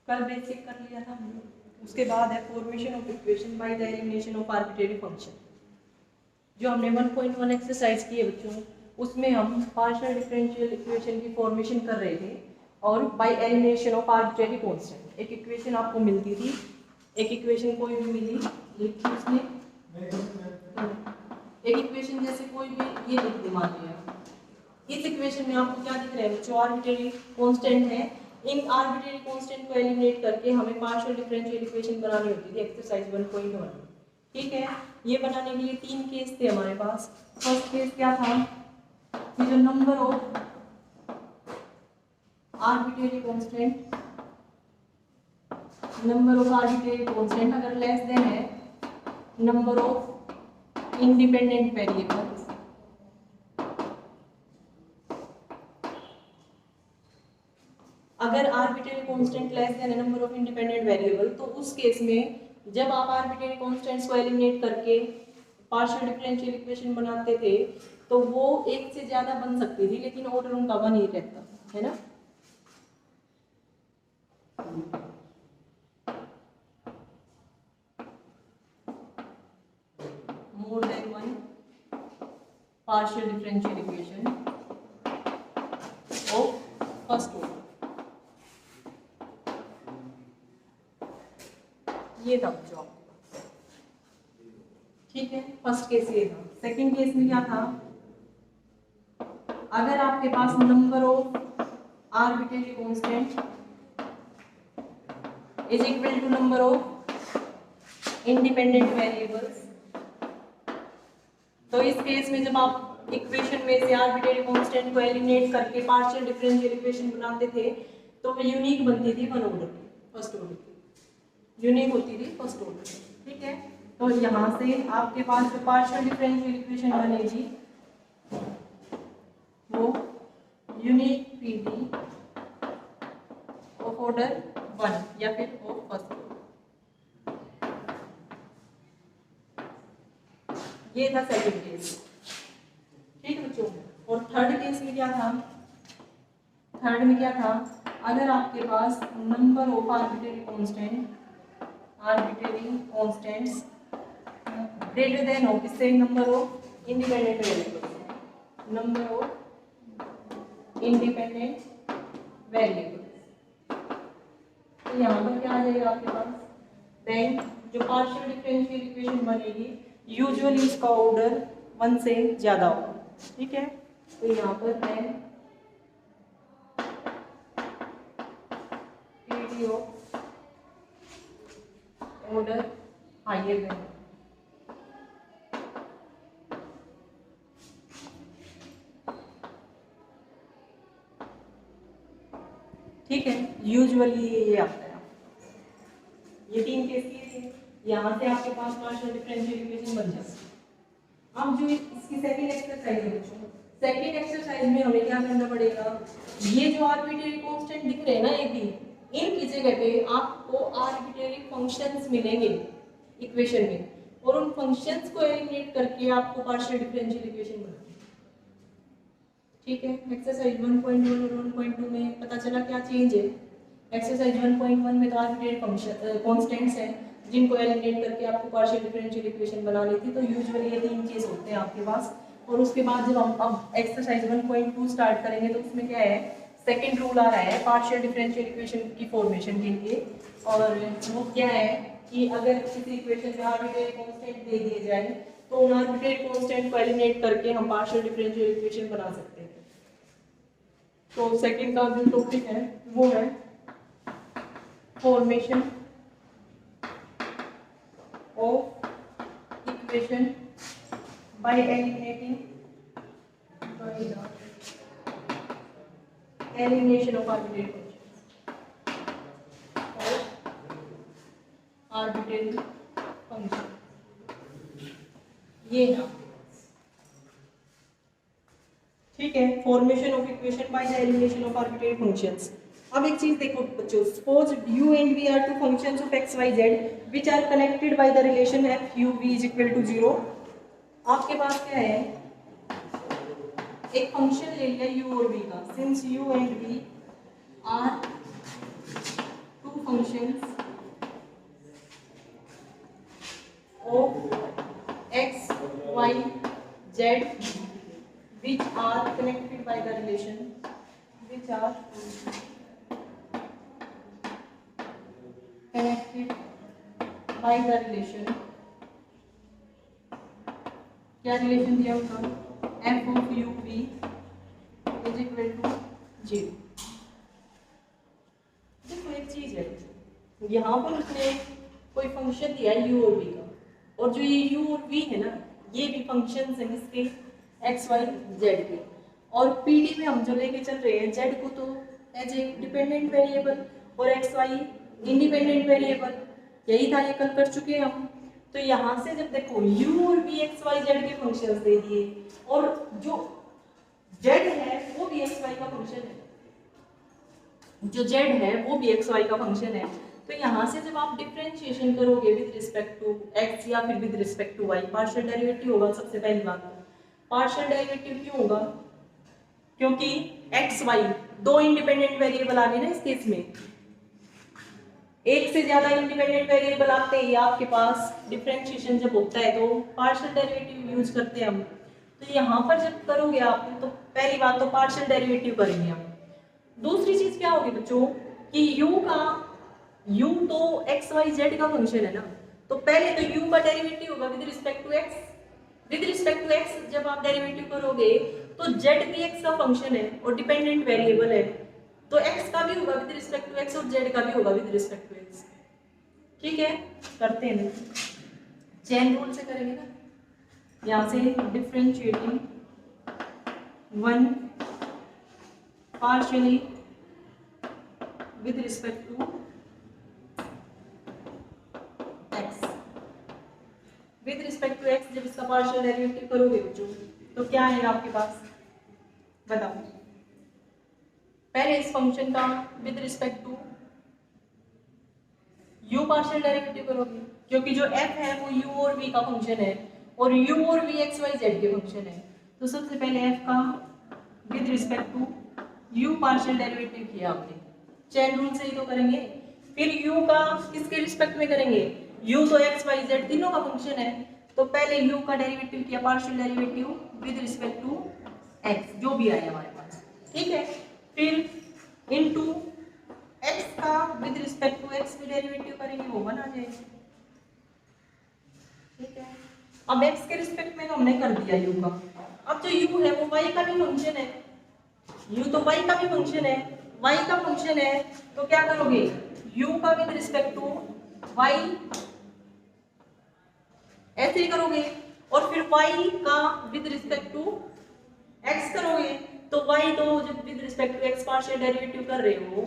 कल बेसिक कर लिया था हमने। उसके बाद है formation of equation by the elimination of arbitrary function. जो हमने 1.1 एक्सरसाइज की है बच्चों, उसमें हम पार्शियल डिफरेंशियल इक्वेशन की फॉर्मेशन कर रहे थे और by elimination of arbitrary constant. एक इक्वेशन आपको मिलती थी, एक इक्वेशन कोई भी मिली, लिखी उसने एक इक्वेशन जैसे कोई भी ये लिख दी मान लिया। इस इक्वेशन में आपको क्या दिख रहा है बच्चों, आर्बिट्रेरी कांस्टेंट है। इन आर्बिट्रेरी कांस्टेंट को एलिमिनेट करके हमें पार्शियल डिफरेंशियल इक्वेशन बनानी होती थी, एक्सरसाइज 1.1। ठीक है, ये बनाने के लिए 3 केस थे हमारे पास। फर्स्ट केस क्या था कि जो number of arbitrary constant, number of arbitrary constant अगर लेस देन है नंबर ऑफ इंडिपेंडेंट वेरिएबल्स, अगर arbitrary constant less than number of independent variable, तो उस केस में जब आप आर्बिट्रेरी कांस्टेंट्स को एलिमिनेट करके पार्शियल डिफरेंशियल इक्वेशन बनाते थे तो वो एक से ज्यादा बन सकती थी, लेकिन ऑर्डर उनका वन ही रहता है ना। More than one partial differential equation of first order, ये था बच्चों। ठीक है, फर्स्ट केस ये था। सेकंड केस में क्या था, अगर आपके पास number of arbitrary constant is equal to number of independent variables, तो इस केस में जब आप इक्वेशन में से आर्बिट्रेरी कांस्टेंट को एलिमिनेट करके पार्शियल डिफरेंशियल इक्वेशन बनाते थे तो वो यूनिक बनती थी वन ऑर्डर की, फर्स्ट ऑर्डर की यूनिक होती थी फर्स्ट ऑर्डर। ठीक है, तो यहाँ से आपके पास जो पार्शियल डिफरेंशियल इक्वेशन बनेगी वो यूनिक पीडी ऑफ ऑर्डर 1 या फिर ऑफ फर्स्ट ऑर्डर। ये था सेकंड केस। ठीक है बच्चों, और थर्ड केस में क्या था, थर्ड में क्या था, अगर आपके पास number of arbitrary constants greater than हो किससे, number of independent variables, number of independent variables, तो यहाँ पर क्या आ जाएगा आपके पास, देन जो पार्शियल डिफरेंशियल इक्वेशन बनेगी यूजुअली इसका ऑर्डर 1 से ज्यादा होगा। ठीक है, तो यहाँ पर है PD of order higher than. ठीक है, यूजुअली ये आता है। ये 3 केस किए थे, यहाँ से आपके पास पार्शियल डिफरेंशियल इक्वेशन बन जाती है। अब जो इसकी सेकंड एक्सरसाइज है बच्चों, सेकंड एक्सरसाइज में हमें क्या करना पड़ेगा, ये जो आर्बिट्रेरी कांस्टेंट दिख रहे हैं ना, ये भी इनकी जगह पे आपको आर्बिट्रेरी फंक्शंस मिलेंगे इक्वेशन में, और उन फंक्शंस को एलिमिनेट करके आपको पार्शियल डिफरेंशियल इक्वेशन बनानी है। ठीक है, एक्सरसाइज 1.1 और 1.2 में पता चला क्या चेंज है। एक्सरसाइज 1.1 में तो आर्बिट्रेरी फंक्शन कांस्टेंट्स हैं जिनको एलिमिनेट करके आपको पार्शियल डिफरेंशियल इक्वेशन बनानी थी, तो यूजुअली ये 3 केस होते हैं आपके पास। और उसके बाद जब हम अब एक्सरसाइज 1.2 स्टार्ट करेंगे तो उसमें क्या है, सेकंड रूल आ रहा है पार्शियल डिफरेंशियल इक्वेशन की फॉर्मेशन के लिए, और वो क्या है कि अगर किसी इक्वेशन में आर्बिट्रेरी कांस्टेंट दे दिए जाए तो उन आर्बिट्रेरी कांस्टेंट को एलिमिनेट करके हम पार्शियल डिफरेंशियल इक्वेशन बना सकते हैं। तो सेकंड का जो टॉपिक है वो है formation of equation by eliminating elimination of arbitrary functions, arbitrary function ये है। ठीक है, formation of equation by the elimination of arbitrary functions. अब एक चीज देखो बच्चों, suppose u and v are two functions of x, y, z which are connected by the relation f u v is equal to 0। आपके पास क्या है, एक function ले लिया u और v का, since u and v are two functions of x, y, z which are connected by the relation, which are connected by the relation, क्या relation दिया होगा, f of u v is equal to 0। देखो एक चीज है, यहाँ पर उसने कोई फंक्शन दिया है u और v का, और जो ये u और v है ना, ये भी फंक्शंस हैं इसके x y z के, और PD में हम जो लेके चल रहे हैं z को तो एज ए डिपेंडेंट वेरिएबल और x y इंडिपेंडेंट वेरिएबल, यही था ये कल कर चुके हैं हम। तो यहाँ से जब देखो u और v x y z के फंक्शंस दे दिए, और जो z है वो भी x y का फंक्शन है, जो z है वो भी x y का फंक्शन है। तो यहाँ से जब आप डिफरेंशिएशन करोगे विद रिस्पेक्ट टू x या फिर with respect to y, partial derivative होगा। सबसे पहली बात, पार्शियल डेरिवेटिव क्यों होगा, क्योंकि x y दो इंडिपेंडेंट वेरिएबल आ गए ना इस केस में, एक से ज्यादा इंडिपेंडेंट वेरिएबल आते ही आपके पास डिफरेंशिएशन जब होता है तो पार्शियल डेरिवेटिव यूज करते हैं हम। तो यहाँ पर जब करोगे आप, तो पहली बात तो पार्शियल डेरिवेटिव करेंगे हम। दूसरी चीज क्या होगी बच्चों कि u तो x y z का फंक्शन है ना, तो पहले तो u का डेरिवेटिव होगा with respect to x। With respect to x जब आप डेरिवेटिव करोगे तो z भी x का फंक्शन है और डिपेंडेंट वेरिएबल है, तो x का भी होगा विद रिस्पेक्ट टू x और z का भी होगा विद रिस्पेक्ट टू x। ठीक है, करते हैं, चेन रूल से करेंगे ना। यहाँ से differentiating one partially with respect to x, with respect to x जब इसका पार्शियल डेरिवेटिव करोगे बच्चों तो क्या आएगा आपके पास, बताओ। पहले इस फंक्शन का with respect to u partial derivative करोगे, क्योंकि जो f है वो u और v का फंक्शन है और u और v x y z के फंक्शन है। तो सबसे पहले f का with respect to u partial derivative किया आपने, चेन रूल से ही तो करेंगे। फिर u का किसके रिस्पेक्ट में करेंगे, u तो x y z तीनों का फंक्शन है, तो पहले u का डेरिवेटिव किया partial derivative with respect to x जो भी आया हमारे पास, ठीक है। फिर इनटू x का विद रिस्पेक्ट टू x भी डेरिवेटिव करेंगे, वो बना जाएगा, ठीक है। अब x के रिस्पेक्ट में तो हमने कर दिया u का, अब जो u है वो y का भी फंक्शन है, u तो y का भी फंक्शन है, y का फंक्शन है, तो क्या करोगे u का विद रिस्पेक्ट टू y ऐसे ही करोगे, और फिर y का विद रिस्पेक्ट टू x करोगे। तो y तो जब with respect to x partial derivative कर रहे हो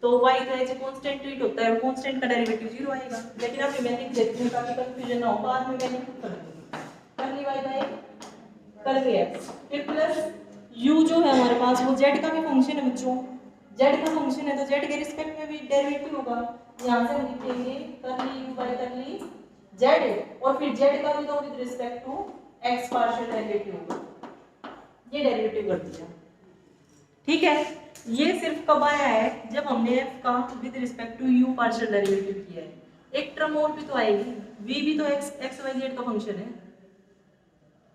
तो y तो एज ए कांस्टेंट ट्रीट होता है और कांस्टेंट का डेरिवेटिव 0 आएगा। लेकिन अभी मैं लिख देती हूं ताकि कंफ्यूजन ना हो, बाद में मैंने खुद कर दूंगी, कर ली y बाय कर लिया x, फिर प्लस u जो है हमारे पास वो z का भी फंक्शन है बच्चों, z का फंक्शन है तो z के रिस्पेक्ट में भी डेरिवेटिव होगा। यहां से हम लिखेंगे कर ली u बाय कर ली z, और फिर z का भी तो with respect to x partial derivative होगा, ये डेरिवेटिव कर दिया, ठीक है। ये सिर्फ कब आया है, जब हमने f का with respect to u partial derivative किया है। एक टर्म और भी तो आएगी, v भी तो x y z का फंक्शन है,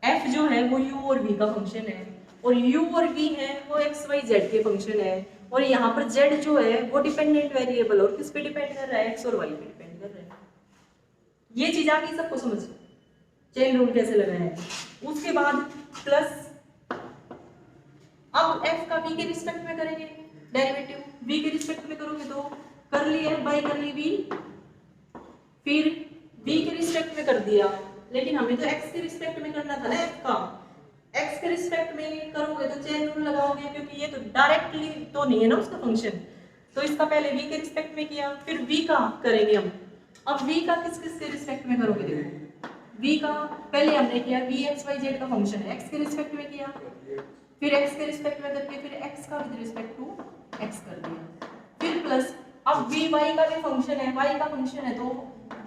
f जो है वो u और v का फंक्शन है, और u और v है वो x y z के फंक्शन है, और यहाँ पर z जो है वो डिपेंडेंट वेरिएबल और किस पे डिपेंड कर रहा है, x और y पे डिपेंड कर रहा है। ये चीज आ गई सबको समझ, चेन रूल कैसे लगाना है। उसके बाद प्लस अब f का v के रिस्पेक्ट में करेंगे डेरिवेटिव, v के रिस्पेक्ट में करोगे तो कर ली f by curly v, फिर v के रिस्पेक्ट में कर दिया, लेकिन हमें तो x के रिस्पेक्ट में करना था ना f का, x के रिस्पेक्ट में करोगे तो चेन रूल लगाओगे, क्योंकि ये तो डायरेक्टली तो नहीं है ना उसका फंक्शन, तो इसका पहले v के रिस्पेक्ट में किया, फिर v का करेंगे हम। अब v का किस किस के रिस्पेक्ट में करोगे, देखो v का पहले हमने किया v x y z का फंक्शन है, x के रिस्पेक्ट में किया, फिर x के रिस्पेक्ट में करके फिर x का विद रिस्पेक्ट टू x कर दिया, फिर प्लस अब v y का भी फंक्शन है, y का फंक्शन है, तो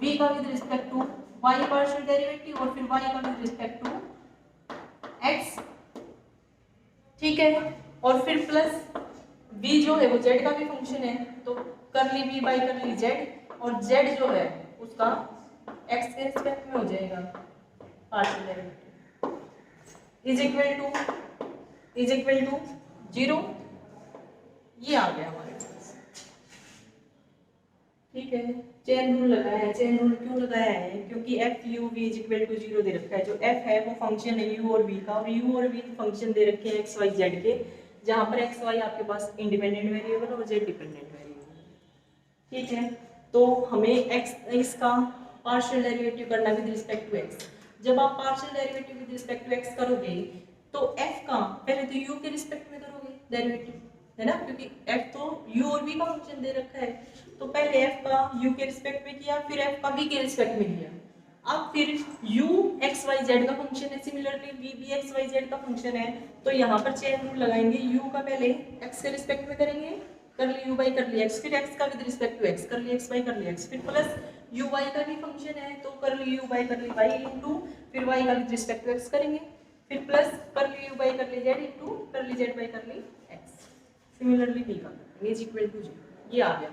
v का with respect to y partial derivative और फिर y का विद रिस्पेक्ट टू x, ठीक है। और फिर प्लस v जो है वो z का भी फंक्शन है, तो curly B by curly Z, और जेड जो है उसका एक्स के रिस्पेक्ट में हो जाएगा partial derivative is equal to 0। ये आ गया हमारे पास। ठीक है, चेन रूल लगाया है। चेन रूल क्यों लगाया है? क्योंकि F U V is equal to 0 दे रखा है। जो एफ है वो फंक्शन है यू और वी का, और यू और वी फंक्शन दे रखे हैं एक्स वाई जेड के, जहां पर एक्स वाई आपके पास इंडिपेंडेंट वेरिएबल और जेड डिपेंडेंट वेरिएबल। ठीक है, तो हमें एक्स इसका पार्शियल डेरिवेटिव करना विद रिस्पेक्ट टू एक्स। जब आप partial derivative with respect to X करोगे तो एफ का पहले तो यू के रिस्पेक्ट में करोगे डेरिवेटिव, है ना, क्योंकि एफ तो यू और वी का फंक्शन दे रखा है। तो पहले एफ का यू के रिस्पेक्ट में किया, फिर एफ का वी के रिस्पेक्ट में किया। अब फिर u एक्स वाई जेड का फंक्शन है, सिमिलरली v भी एक्स वाई जेड का फंक्शन है, तो यहाँ पर चेन रूल लगाएंगे। u का पहले x के रिस्पेक्ट में करेंगे, कर ली u by curly x, फिर x का विद रिस्पेक्ट टू x, कर ली x by curly x, फिर प्लस u y का भी फंक्शन है तो कर ली u बाई कर ली y इनटू फिर y का विद रिस्पेक्ट टू x करेंगे, फिर प्लस कर ली u बाई कर ली z इनटू कर ली z by curly x। Similarly v का इज इक्वल टू 0। ये आ गया।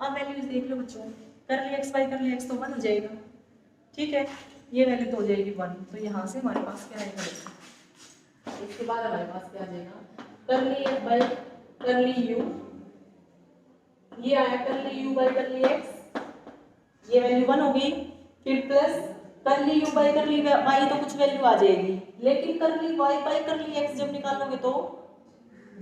अब वैल्यूज देख लो बच्चों, कर ली x by curly x तो 1 हो जाएगा। ठीक है, ये वैल्यू तो हो जाएगी 1, तो यहाँ से हमारे पास क्या आएगा? इसके बाद हमारे पास क्या आ जाएगा? कर ली f बाई कर ली u, ये आया कर ली u by curly x, ये वैल्यू 1 हो गई। फिर प्लस कर ली u बाई कर ली y, तो कुछ वैल्यू आ जाएगी, लेकिन कर ली y by curly x जब निकालोगे तो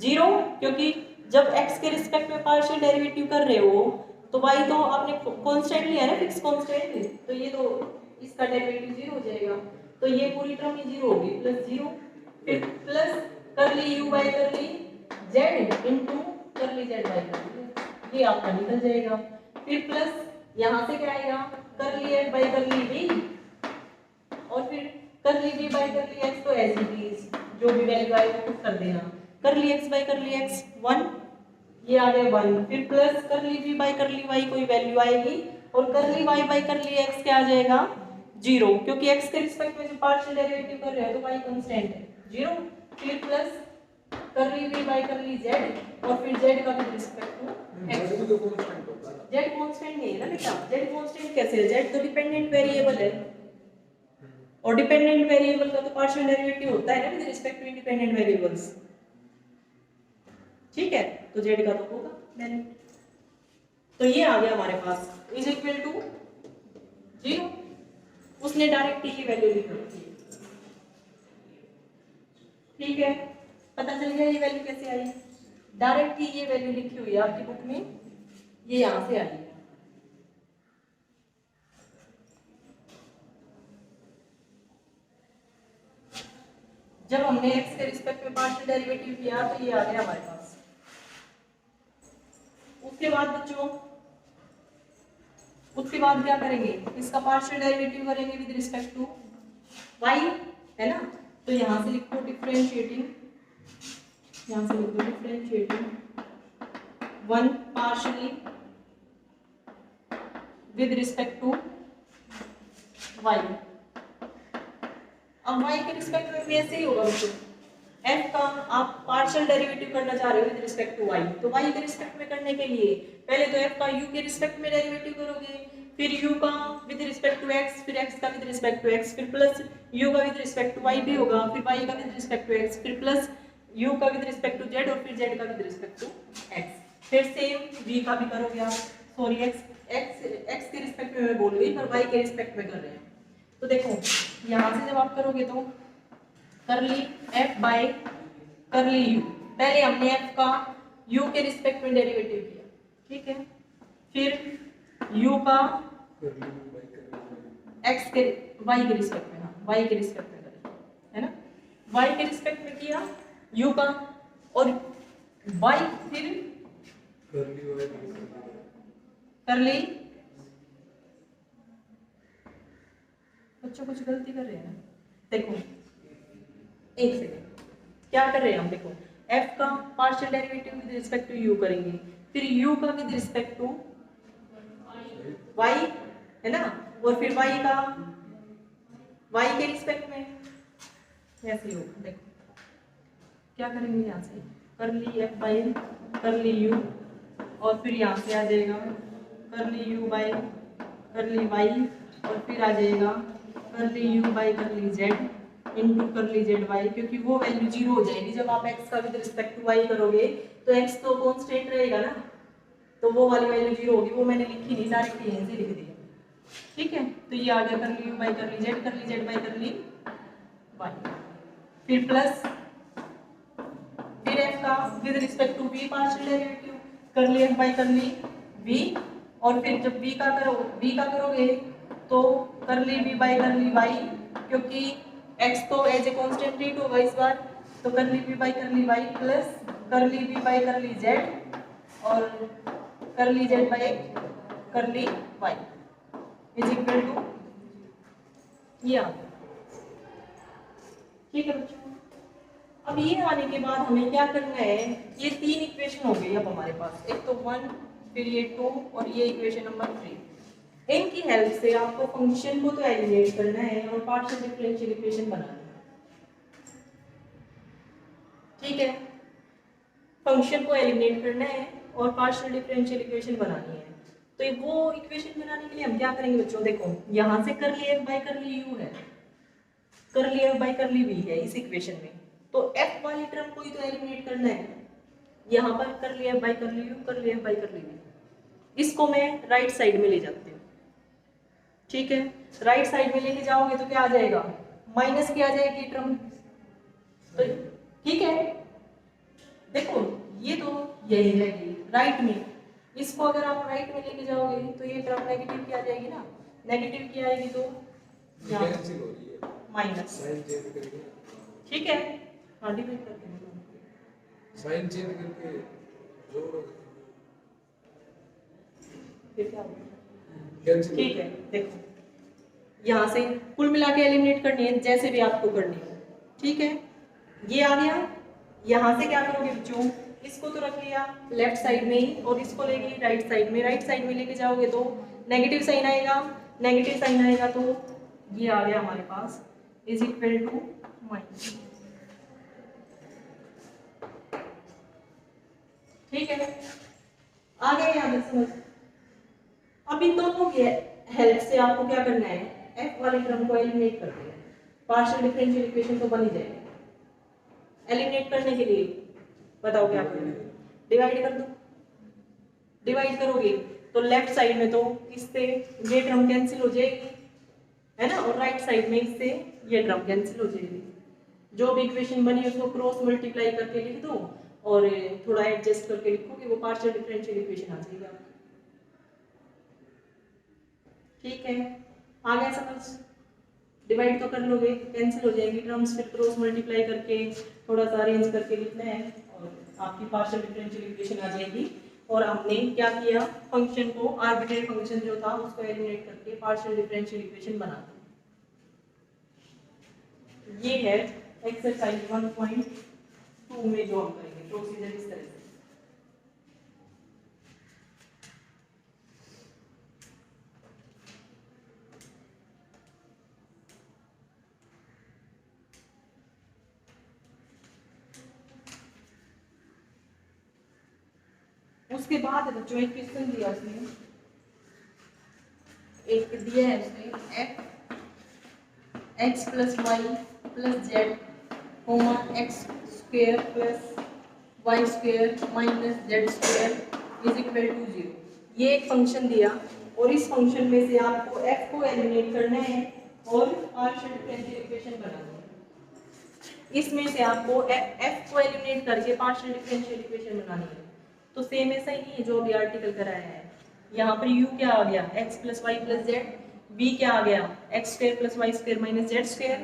0, क्योंकि जब x के रिस्पेक्ट में पार्शियल डेरिवेटिव कर रहे हो तो y तो आपने कांस्टेंट लिया है ना, फिक्स कांस्टेंट, तो ये तो इसका डेरिवेटिव 0 हो जाएगा, तो ये पूरी टर्म ही 0 होगी, प्लस 0, फिर प्लस कर ली u बाई कर ली z इनटू कर ली z बाई कर ली, ये आपका निकल जाएगा। फिर प्लस यहाँ से क्या आएगा? कर ली f by curly v, और फिर curly v by curly x, तो एज इट इज जो भी वैल्यू आएगा पुट कर देना। कर ली x by curly x 1, ये आ गया 1, फिर प्लस कर ली v बाई कर ली y कोई वैल्यू आएगी, और कर ली y by curly x क्या आ जाएगा? 0, क्योंकि x के रिस्पेक्ट में जो पार्शियल डेरिवेटिव कर रहे हो तो y कांस्टेंट है 0, फिर प्लस कर ली v बाई कर ली z, और फिर z का with respect to x। z constant नहीं है ना बेटा, z कांस्टेंट कैसे है? z तो डिपेंडेंट वेरिएबल है, और डिपेंडेंट वेरिएबल का तो पार्शियल डेरिवेटिव होता है ना with respect to independent variables. ठीक है, तो z का तो होगा वैल्यू, तो ये आ गया हमारे पास इज इक्वल टू 0। उसने डायरेक्ट की वैल्यू लिख रखी है। ठीक है, पता चल गया ये वैल्यू कैसे आई? डायरेक्ट की ये वैल्यू लिखी हुई है आपकी बुक में, ये यहां से आई है। जब हमने x के रिस्पेक्ट में पार्शियल डेरिवेटिव किया तो ये आ गया हमारे पास। उसके बाद बच्चों, उसके बाद क्या करेंगे? इसका पार्शियल डेरिवेटिव करेंगे विद रिस्पेक्ट टू y, है ना, तो यहां से लिखो डिफरेंशिएटिंग, यहां से लिखो differentiating 1 partially with respect to y। अब y के रिस्पेक्ट में भी ऐसे ही होगा बच्चों, f का आप पार्शियल डेरिवेटिव करना चाह रहे हो विद रिस्पेक्ट टू y, तो y के रिस्पेक्ट में करने के लिए पहले तो f का u के रिस्पेक्ट में डेरिवेटिव करोगे, फिर u का विद रिस्पेक्ट टू x, फिर x का विद रिस्पेक्ट टू x, फिर प्लस u का विद रिस्पेक्ट टू y भी होगा, फिर y का विद रिस्पेक्ट टू x, फिर प्लस u का विद रिस्पेक्ट टू z, और फिर z का विद रिस्पेक्ट टू x। फिर सेम v का भी करोगे आप, सॉरी x के रिस्पेक्ट में मैं बोल रही पर y के रिस्पेक्ट में कर रहे हैं। तो देखो यहाँ से जब आप करोगे तो कर ली f बाई कर ली u, पहले हमने f का u के रिस्पेक्ट में डेरिवेटिव किया, ठीक है, फिर u का x के y के रिस्पेक्ट में, हाँ y के रिस्पेक्ट में करें, है ना, y के रिस्पेक्ट में किया u का, और y फिर कर ली। बच्चों कुछ गलती कर रहे हैं ना, देखो एक सेकेंड, क्या कर रहे हैं हम, देखो f का partial derivative with respect to u करेंगे, फिर u का विद रिस्पेक्ट टू y, है ना, और फिर y का y के रिस्पेक्ट में ऐसे ही होगा। देखो क्या करेंगे, यहाँ से कर ली f बाई कर ली u, और फिर यहाँ से आ जाएगा curly you by curly Y और फिर आ जाएगा curly you by curly Z into curly Z Y, क्योंकि वो वैल्यू जीरो हो जाएगी जब आप एक्स का विद रिस्पेक्ट टू वाई करोगे तो एक्स तो कॉन्स्टेंट रहेगा ना, तो वो वाली वैल्यू जीरो होगी, वो मैंने लिखी नहीं, डायरेक्ट यहीं से लिख दिया। ठीक है, तो ये आ गया curly you by curly z by curly y, फिर प्लस फिर एफ का with respect to v partial derivative curly f by curly v, और फिर जब वी का करोगे तो curly v by curly y, क्योंकि एक्स तो एज ए कांस्टेंट ट्रीट होगा इस बार, तो curly v by curly y plus curly v by curly Z और curly z by curly y is equal to ये आ गया। ठीक है बच्चों, अब ये आने के बाद हमें क्या करना है, ये तीन इक्वेशन हो गई अब हमारे पास, एक तो 1 फिर ये 2 और ये इक्वेशन नंबर 3। इनकी हेल्प से आपको फंक्शन को तो एलिमिनेट करना है और पार्शियल डिफरेंशियल इक्वेशन बनाना है। ठीक है, फंक्शन को एलिमिनेट करना है और पार्शियल डिफरेंशियल इक्वेशन बनानी है। तो ये वो इक्वेशन बनाने के लिए हम क्या करेंगे बच्चों, देखो यहाँ से करली एफ बाई करली यू है, करली एफ बाई करली वी है इस इक्वेशन में, तो एफ वाली टर्म को ही तो एलिमिनेट करना है। यहाँ पर करली एफ बाई करली यू करली एफ बाई करली वी, इसको मैं राइट साइड में ले जाती हूँ। ठीक है, राइट साइड में लेके जाओगे तो क्या आ जाएगा, माइनस की आ जाएगी टर्म, तो ठीक है देखो ये तो यही रहेगी राइट में, इसको अगर आप राइट में लेके जाओगे तो ये टर्म नेगेटिव की आ जाएगी ना, नेगेटिव की आएगी तो कैंसिल हो रही है माइनस। साइन चेंज करके, ठीक है, हाँ डिवाइड करके साइन चेंज करके जोड़ो फिर क्या होगा, कैंसिल। ठीक है देखो यहाँ से कुल मिला के एलिमिनेट करनी है जैसे भी आपको करनी हो। ठीक है, ये आ गया, यहाँ से क्या करोगे बच्चों, इसको तो रख लिया लेफ्ट साइड में ही और इसको ले गई राइट साइड में, राइट साइड में लेके जाओगे तो नेगेटिव साइन आएगा, नेगेटिव साइन आएगा तो ये आ गया हमारे पास इज इक्वल टू माइनस। ठीक है, आ गया यहाँ तक समझ। अब इन दोनों के हेल्प से आपको क्या करना है, एफ वाली टर्म को एलिमिनेट कर देना, पार्शियल डिफरेंशियल इक्वेशन तो बन ही जाएगी। एलिमिनेट करने के लिए बताओ क्या करना है, डिवाइड कर दो, डिवाइड करोगे तो लेफ्ट साइड में तो इससे ये टर्म कैंसिल हो जाएगी है ना, और राइट साइड में इससे ये टर्म कैंसिल हो जाएगी। जो भी इक्वेशन बनी उसको क्रॉस मल्टीप्लाई करके लिख दो और थोड़ा एडजस्ट करके लिखोगे, वो पार्शियल डिफरेंशियल इक्वेशन आ जाएगी आपकी। ठीक है, आ गया समझ, डिवाइड तो कर लोगे, कैंसिल हो जाएगी टर्म्स, फिर क्रॉस मल्टीप्लाई करके थोड़ा सा अरेंज करके लिखना है और आपकी पार्शियल डिफरेंशियल इक्वेशन आ जाएगी। और हमने क्या किया, फंक्शन को आर्बिट्रेरी फंक्शन जो था उसको एलिमिनेट करके पार्शियल डिफरेंशियल इक्वेशन बना दी। ये है एक्सरसाइज 1.2 में जो हम करेंगे प्रोसीजर इस तरह से। उसके बाद बच्चों एक क्वेश्चन दिया उसने, एक दिया है उसने F X plus Y plus Z comma X square plus Y square minus Z square is equal to 0। ये एक फंक्शन दिया और इस फंक्शन में से आपको एफ को एलिमिनेट करना है और पार्शियल डिफरेंशियल इक्वेशन बनाना है। इसमें से आपको एफ को एलिमिनेट करके पार्शियल डिफरेंशियल इक्वेशन बनानी है। तो सेम ऐसा ही है जो अभी आर्टिकल कराया है। यहाँ पर u क्या आ गया, x plus Y plus Z, v क्या आ गया, X square plus Y square minus Z square,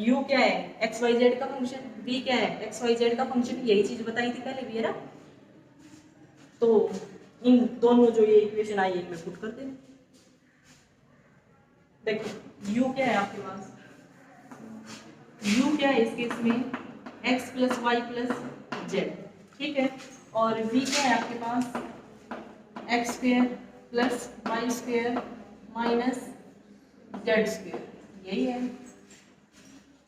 u क्या है, एक्स वाई जेड का फंक्शन, v क्या है, एक्स वाई जेड का फंक्शन, यही चीज बताई थी पहले भी है ना। तो इन दोनों जो ये इक्वेशन आई है मैं पुट कर दें। देखो u क्या है आपके पास, u क्या है इस केस में, x plus Y plus z, ठीक है, और v क्या है आपके पास x square plus Y square minus Z square, यही है।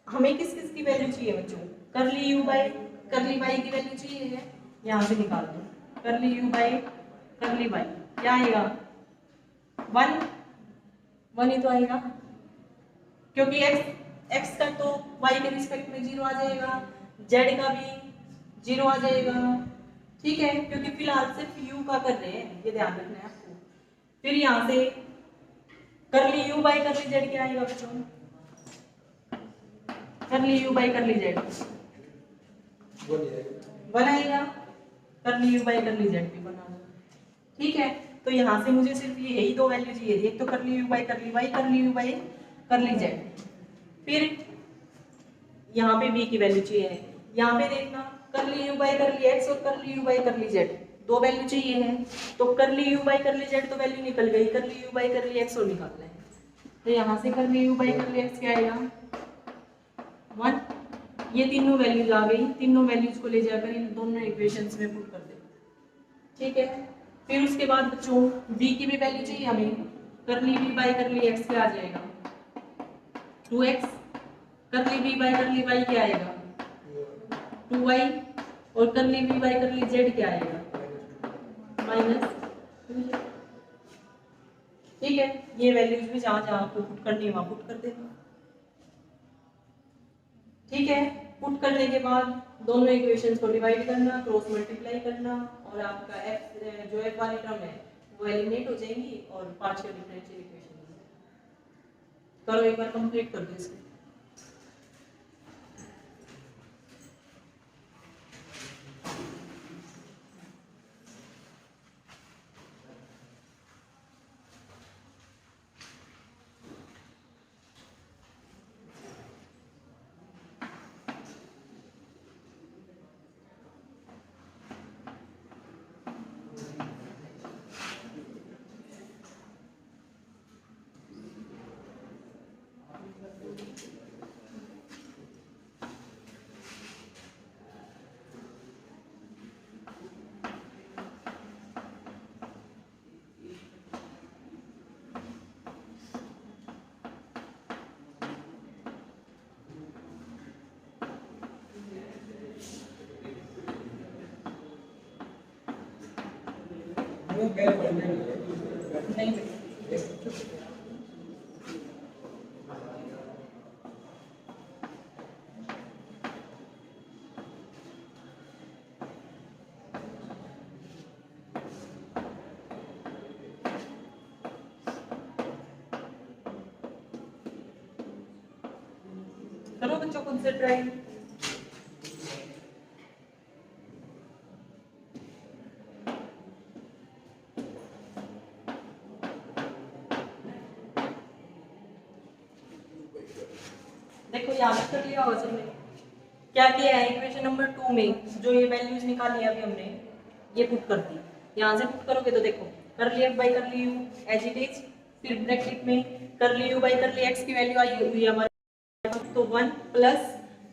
हमें किस किस की वैल्यू चाहिए बच्चों, करली यू बाई करली वाई की वैल्यू चाहिए है, यहाँ से निकाल दो करली यू बाई करली वाई क्या आएगा 1 1 ही तो आएगा क्योंकि x का तो y के रिस्पेक्ट में 0 आ जाएगा, z का भी 0 आ जाएगा। ठीक है, क्योंकि फिलहाल सिर्फ u का कर रहे हैं, ये ध्यान रखना है आपको। फिर यहाँ से करली u बाई करली z क्या आएगा बच्चों, करली u बाई करली z 1 आएगा, करली u बाई करली z भी बना दो। ठीक है, तो यहाँ से मुझे सिर्फ ये यही दो वैल्यू चाहिए थी, एक तो करली u बाई करली y, करली u बाई करली z। फिर यहाँ पे v की वैल्यू चाहिए, यहाँ पे देखना करली u बाई करली x और करली u बाई करली z दो वैल्यू चाहिए है, तो करली u बाई करली z तो वैल्यू निकल गई, करली u बाई करली x और निकालना है, तो यहाँ से करली u बाई करली x क्या आएगा 1। ये तीनों वैल्यूज आ गई, तीनों वैल्यूज को ले जाकर इन दोनों इक्वेशंस में पुट कर देना। ठीक है, फिर उसके बाद बच्चों v की भी वैल्यू चाहिए हमें, करली v बाई करली x क्या आ जाएगा 2x, करली v बाई करली y क्या आएगा 2y, और करली v बाई करली z क्या आएगा -2z। ठीक है, ये वैल्यूज भी जहाँ जहाँ आपको पुट करनी है वहाँ पुट कर देना। ठीक है, पुट करने के बाद दोनों इक्वेशंस को डिवाइड करना, क्रॉस मल्टीप्लाई करना, और आपका f जो f वाली टर्म है वो एलिमिनेट हो जाएंगी और पार्शियल डिफरेंशियल इक्वेशन करो। एक बार कंप्लीट कर दो इसको। नहीं करो बच्चों खुद से ट्राई। देखो यहाँ पे कर लिया होगा सबने, क्या किया है इक्वेशन नंबर 2 में जो ये वैल्यूज निकाली है अभी हमने, ये पुट कर दी। यहाँ से पुट करोगे तो देखो कर ली f बाई कर ली u एज इट इज, फिर ब्रैकेट में कर ली u by curly x की वैल्यू आई हुई है हमारे तो 1 प्लस,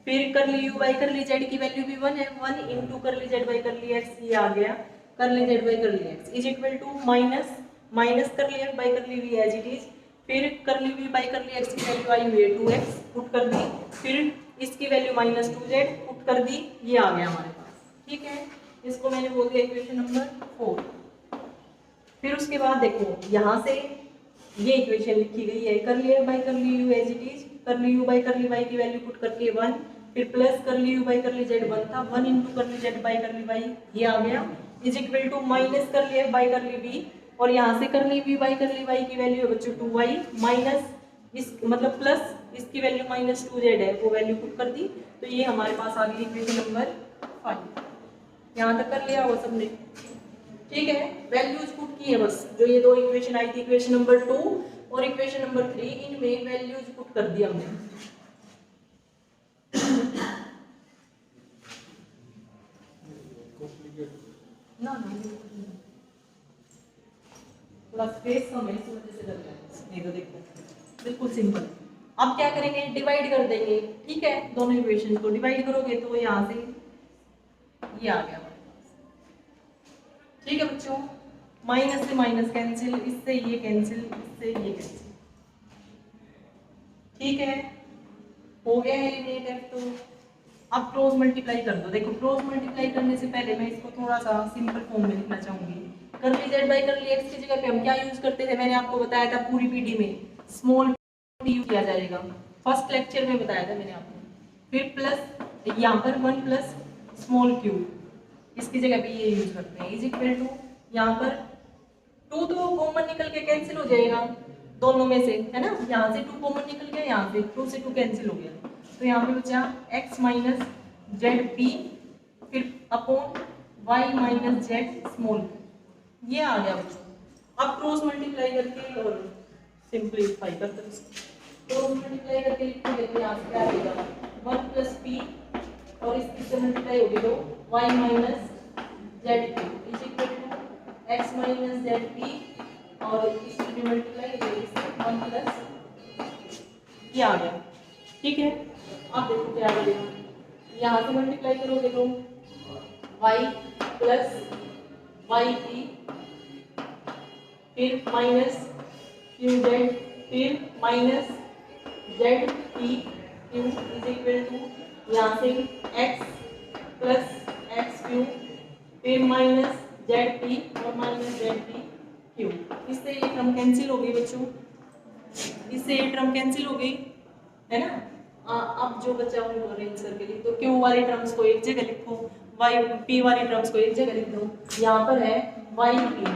फिर कर ली u बाई कर ली z की वैल्यू भी 1 है, 1 इंटू कर ली z by curly x, ये आ गया कर ली z by curly x is equal to minus minus curly f by curly v as it is, फिर curly v by curly x की value आई हुई है 2x put कर दी, फिर इसकी वैल्यू -2z पुट कर दी, ये आ गया हमारे पास। ठीक है, इसको मैंने बोल दिया इक्वेशन नंबर 4। फिर उसके बाद देखो यहाँ से ये इक्वेशन लिखी गई है कर ली f बाई कर ली u एज इट इज, कर ली u बाई कर ली y की वैल्यू पुट करके 1, फिर प्लस कर ली u बाई कर ली z 1 था, 1 इंटू कर ली z बाई कर ली y ये आ गया is equal to minus curly f by curly v, और यहाँ से कर ली v बाई कर ली y की वैल्यू है बच्चों 2y माइनस इस मतलब प्लस इसकी वैल्यू -2z है वो वैल्यू पुट कर दी, तो ये हमारे पास आ गई इक्वेशन नंबर 5। यहाँ तक कर लिया वो सबने। ठीक है, वैल्यूज पुट की है बस, जो ये दो इक्वेशन आई थी इक्वेशन नंबर 2 और इक्वेशन नंबर 3, इनमें वैल्यूज पुट कर दिया हमने। ना थोड़ा स्पेस कम है इस वजह से लग रहा है, नहीं तो देखो बिल्कुल सिंपल। अब क्या करेंगे डिवाइड कर देंगे। ठीक है, दोनों इक्वेशन को डिवाइड करोगे तो यहाँ से ये आ गया हमारे पास। ठीक है बच्चों, माइनस से माइनस कैंसिल, इससे ये कैंसिल, इससे ये कैंसिल। ठीक है, हो गया एलिमिनेट f। तो अब क्रॉस मल्टीप्लाई कर दो। देखो क्रॉस मल्टीप्लाई करने से पहले मैं इसको थोड़ा सा सिंपल फॉर्म में लिखना चाहूंगी curly Z by curly x की जगह पे हम क्या यूज करते थे, मैंने आपको बताया था पूरी पीडी में स्मॉल पी यूज किया जाएगा, फर्स्ट लेक्चर में बताया था मैंने आपको। फिर प्लस यहाँ पर 1 प्लस स्मॉल क्यू, इसकी जगह पे ये यूज करते हैं, इज इक्वल टू यहाँ पर 2 तो कॉमन निकल के कैंसिल हो जाएगा दोनों में से, है ना, यहाँ से 2 कॉमन निकल गया, यहाँ से 2 से 2 कैंसिल हो गया, तो यहाँ पे बचा x माइनस जेड पी फिर upon y minus Z small, ये आ गया बच्चों। अब क्रॉस मल्टीप्लाई करके और सिंपलीफाई करते हैं इसको, क्रॉस मल्टीप्लाई करके लिखोगे तो यहाँ से क्या आएगा 1 प्लस पी और इसकी से मल्टीप्लाई होगी तो y minus Z P is equal to x minus Z P और इसकी भी मल्टीप्लाई हो जाएगी इससे 1 प्लस, ये आ गया, ठीक है। अब देखो क्या आ गया, यहाँ से मल्टीप्लाई करोगे तो y प्लस वाई पी फिर माइनस क्यू जेड फिर minus Z P Q is equal to यहाँ से एक्स प्लस एक्स क्यू फिर माइनस जेड पी और माइनस जेड पी क्यू, इससे ये टर्म कैंसिल हो गई बच्चों, इससे ये टर्म कैंसिल हो गई, है ना। अब जो बचा उनको अरेंज करके लिख दो, क्यू वाली टर्म्स को एक जगह लिखो, वाई पी वाली टर्म्स को एक जगह लिख दो, यहाँ पर है वाई पी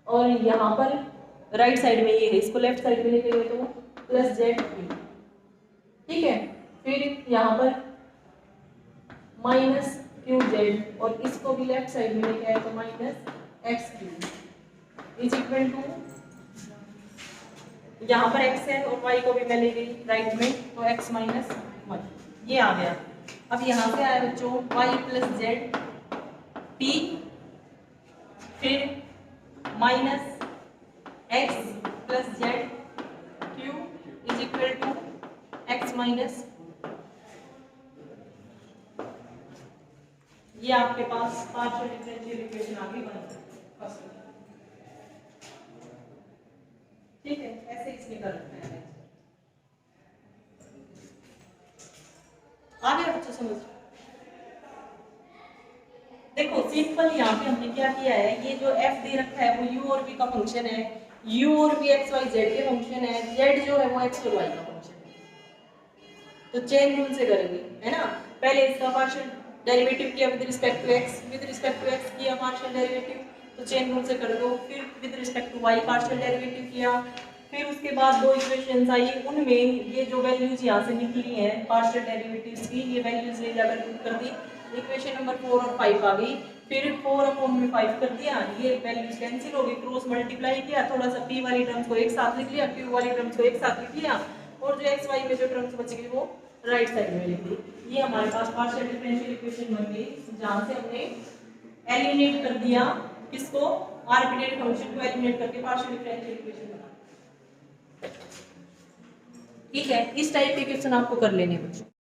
और यहाँ पर राइट साइड में ये है, इसको लेफ्ट साइड में लिखेंगे तो प्लस जेड पी, ठीक है। फिर यहाँ पर माइनस क्यू जेड और इसको भी लेफ्ट साइड में लेके आए तो minus X Q is equal to, यहाँ पर x है और y को भी मैं ले गई राइट में तो x माइनस 1, ये आ गया। अब यहाँ से आया बच्चों y प्लस जेड पी फिर minus x plus Z Q is equal to x minus, ये आपके पास पार्शियल डिफरेंशियल इक्वेशन आ गई बन, ठीक है। ऐसे इसमें कर रखते हैं, आ गया बच्चों समझ। देखो सिंपल यहाँ पे हमने क्या किया है, ये जो f दे रखा है वो u और v का फंक्शन है, u और v x y z के फंक्शन है, z जो है वो x और y का फंक्शन है, तो चेन रूल से करेंगे, है ना। पहले इसका पार्शियल डेरिवेटिव किया with respect to x, with respect to x किया पार्शियल डेरिवेटिव तो चेन रूल से कर दो, फिर with respect to y partial derivative किया, फिर उसके बाद दो इक्वेशंस आई, उनमें ये जो वैल्यूज यहाँ से निकली हैं पार्शियल डेरिवेटिव्स की, ये वैल्यूज ले जाकर पुट कर दी, इक्वेशन नंबर 4 और 5 आ गई, फिर 4 अपॉन में 5 कर दिया, ये वैल्यूज कैंसिल हो गई, क्रॉस मल्टीप्लाई किया, थोड़ा सा p वाली टर्म्स को एक साथ लिख लिया, q वाली टर्म्स को एक साथ लिख लिया और जो x y में जो टर्म्स बच गई वो राइट साइड में लिख दी। ये हमारे पास पार्शियल डिफरेंशियल इक्वेशन बन गई, जहाँ से हमने एलिमिनेट कर दिया किसको, आर्बिट्रेरी फंक्शन को एलिमिनेट करके पार्शियल डिफरेंशियल इक्वेशन बना, ठीक है। इस टाइप के क्वेश्चन आपको कर लेने बच्चों।